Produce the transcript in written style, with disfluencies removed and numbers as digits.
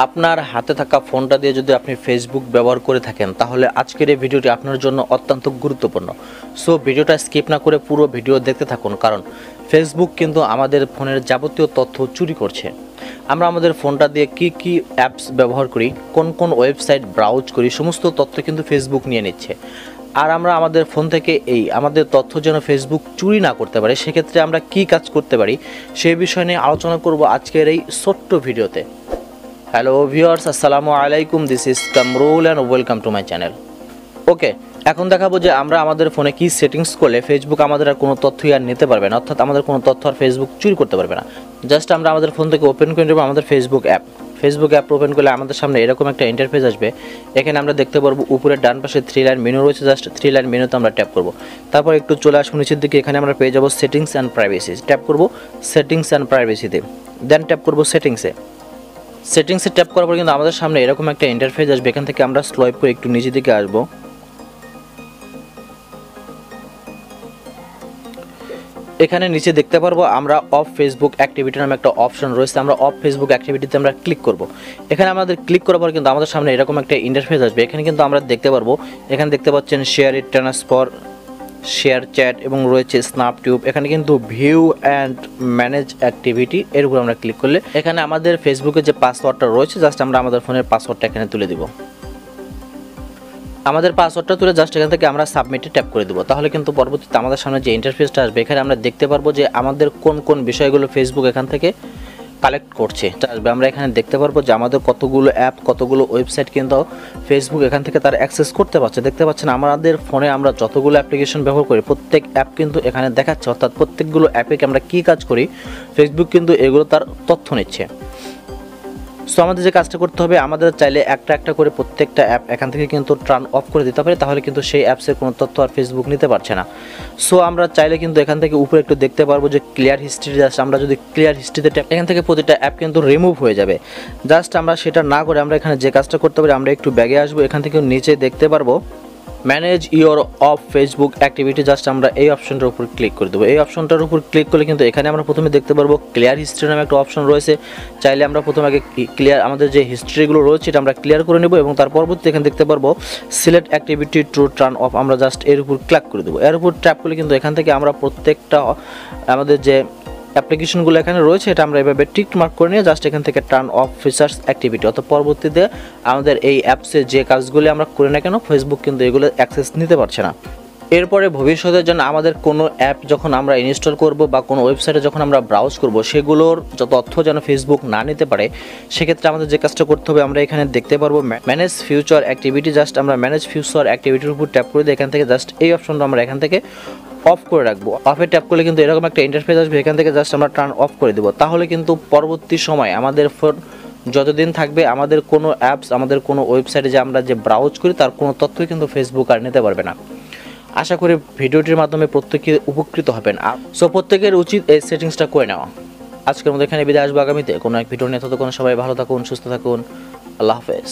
আপনার হাতে থাকা ফোনটা দিয়ে যদি আপনি ফেসবুক ব্যবহার করে থাকেন তাহলে আজকের এই ভিডিওটি আপনার জন্য অত্যন্ত গুরুত্বপূর্ণ। সো ভিডিওটা স্কিপ না করে পুরো ভিডিও দেখতে থাকুন, কারণ ফেসবুক কিন্তু আমাদের ফোনের যাবতীয় তথ্য চুরি করছে। আমরা আমাদের ফোনটা দিয়ে কি অ্যাপস ব্যবহার করি, কোন কোন ওয়েবসাইট ব্রাউজ করি, সমস্ত তথ্য কিন্তু ফেসবুক নিয়ে নিচ্ছে। আর আমরা আমাদের ফোন থেকে আমাদের তথ্য যেন ফেসবুক চুরি না করতে পারে, সেক্ষেত্রে আমরা কি কাজ করতে পারি সেই বিষয় নিয়ে আলোচনা করব আজকের এই ছোট্ট ভিডিওতে। হ্যালো ভিউয়ার্স, আসসালামু আলাইকুম, this is Kamrul and welcome to my channel. Okay, এখন দেখাবো যে আমরা আমাদের ফোনে কি সেটিংস করলে ফেসবুক আমাদের আর কোনো তথ্যই আর নিতে পারবে না, অর্থাৎ আমাদের কোনো তথ্য আর ফেসবুক চুরি করতে পারবে না। জাস্ট আমরা আমাদের ফোন থেকে ওপেন করে নেব আমাদের ফেসবুক অ্যাপ ওপেন করলে আমাদের সামনে এরকম একটা ইন্টারফেস আসবে। এখানে আমরা দেখতে পারবো উপরে ডান পাশে 3 লাইন মেনু রয়েছে, জাস্ট 3 লাইন মেনুতে আমরা ট্যাপ করব। তারপর একটু চলে আসবো নিচের দিকে, এখানে আমরা পেয়ে যাবো সেটিংস অ্যান্ড প্রাইভেসি। ট্যাপ করব সেটিংস অ্যান্ড প্রাইভেসিতে, দেন ট্যাপ করব সেটিংসে ট্যাপ করার পর কিন্তু আমাদের সামনে এরকম একটা ইন্টারফেস আসবে। এখান থেকে আমরা স্লাইপ করে একটু নিচের দিকে আসবো। এখানে নিচে দেখতে পারবো আমরা অফ ফেসবুক অ্যাক্টিভিটি নামে একটা অপশন রয়েছে, আমরা অফ ফেসবুক অ্যাক্টিভিটিতে আমরা ক্লিক করব। এখানে আমাদের ক্লিক করার পর কিন্তু আমাদের সামনে এরকম একটা ইন্টারফেস আসবে। এখানে কিন্তু আমরা দেখতে পারবো, এখানে দেখতে পাচ্ছেন share it, transfer, share chat এবং রয়েছে স্ন্যাপ টিউব। এখানে কিন্তু ভিউ অ্যান্ড ম্যানেজ অ্যাক্টিভিটি এর উপর আমরা ক্লিক করলে এখানে আমাদের ফেসবুকের যে পাসওয়ার্ডটা রয়েছে, জাস্ট আমরা আমাদের ফোনের পাসওয়ার্ডটা এখানে তুলে দিব। আমাদের পাসওয়ার্ডটা তুলে জাস্ট এখান থেকে আমরা সাবমিটে ট্যাপ করে দেবো। তাহলে কিন্তু পরবর্তীতে আমাদের সামনে যে ইন্টারফেসটা আসবে, এখানে আমরা দেখতে পারবো যে আমাদের কোন কোন বিষয়গুলো ফেসবুক এখান থেকে কালেক্ট করছে আসবে। আমরা এখানে দেখতে পারবো যে আমাদের কতগুলো অ্যাপ, কতগুলো ওয়েবসাইট কিন্তু ফেসবুক এখান থেকে তার অ্যাক্সেস করতে পারছে। দেখতে পাচ্ছেন আমাদের ফোনে আমরা যতগুলো অ্যাপ্লিকেশন ব্যবহার করি প্রত্যেক অ্যাপ কিন্তু এখানে দেখাচ্ছে, অর্থাৎ প্রত্যেকগুলো অ্যাপে আমরা কী কাজ করি ফেসবুক কিন্তু এগুলো তার তথ্য নিচ্ছে। সো আমাদের যে কাজটা করতে হবে, আমাদের চাইলে একটা একটা করে প্রত্যেকটা অ্যাপ এখান থেকে কিন্তু টার্ন অফ করে দিতে পারি, তাহলে কিন্তু সেই অ্যাপসের কোনো তথ্য আর ফেসবুক নিতে পারছে না। সো আমরা চাইলে কিন্তু এখান থেকে উপরে একটু দেখতে পারবো যে ক্লিয়ার হিস্ট্রি, জাস্ট আমরা যদি ক্লিয়ার হিস্ট্রিতে ট্যাপ, এখান থেকে প্রতিটা অ্যাপ কিন্তু রিমুভ হয়ে যাবে। জাস্ট আমরা সেটা না করে আমরা এখানে যে কাজটা করতে পারি, আমরা একটু ব্যাগে আসবো, এখান থেকে নিচে দেখতে পারবো manage your of Facebook activity, just আমরা এই অপশনটার উপর ক্লিক করে দেবো। এই অপশনটার উপর ক্লিক করলে কিন্তু এখানে আমরা প্রথমে দেখতে পারবো ক্লিয়ার হিস্ট্রি নামে একটা অপশন রয়েছে। চাইলে আমরা প্রথমে আগে আমাদের যে হিস্ট্রিগুলো রয়েছে এটা আমরা ক্লিয়ার করে নেব, এবং তার পরবর্তী এখানে দেখতে পারবো select activity to turn off, আমরা জাস্ট এর উপর ক্লিক করে দেবো। এর উপর ট্যাপ করলে কিন্তু এখান থেকে আমরা প্রত্যেকটা আমাদের যে অ্যাপ্লিকেশনগুলো এখানে রয়েছে এটা আমরা এভাবে টিক মার্ক করে নিয়ে জাস্ট এখান থেকে টার্ন অফ ফিচার্স অ্যাক্টিভিটি, অর্থাৎ পরবর্তীতে আমাদের এই অ্যাপসে যে কাজগুলি আমরা করি না কেন ফেসবুক কিন্তু এগুলো অ্যাক্সেস নিতে পারছে না। এরপরে ভবিষ্যতের জন্য আমাদের কোনো অ্যাপ যখন আমরা ইনস্টল করব বা কোনো ওয়েবসাইটে যখন আমরা ব্রাউজ করব, সেগুলোর তথ্য যেন ফেসবুক না নিতে পারে, সেক্ষেত্রে আমাদের যে কাজটা করতে হবে, আমরা এখানে দেখতে পারবো ম্যানেজ ফিউচার অ্যাক্টিভিটি, জাস্ট আমরা ম্যানেজ ফিউচার অ্যাক্টিভিটির উপর ট্যাপ করে দিই। এখান থেকে জাস্ট এই অপশনটা আমরা এখান থেকে অফ করে রাখবো। অফে ট্যাপ করলে কিন্তু এরকম একটা ইন্টারফেস আসবে, এখান থেকে জাস্ট আমরা টার্ন অফ করে দেবো। তাহলে কিন্তু পরবর্তী সময় আমাদের ফোন যতদিন থাকবে আমাদের কোনো অ্যাপস, আমাদের কোনো ওয়েবসাইটে যে আমরা যে ব্রাউজ করি তার কোনো তথ্যই কিন্তু ফেসবুক আর নিতে পারবে না। আশা করি ভিডিওটির মাধ্যমে প্রত্যেকে উপকৃত হবেন। সো প্রত্যেকের উচিত এই সেটিংসটা করে নেওয়া। আজকের মধ্যে এখানে বিদায়, আসবো আগামীতে কোনো এক ভিডিও নিয়ে। ততক্ষণ সবাই ভালো থাকুন, সুস্থ থাকুন, আল্লাহ হাফেজ।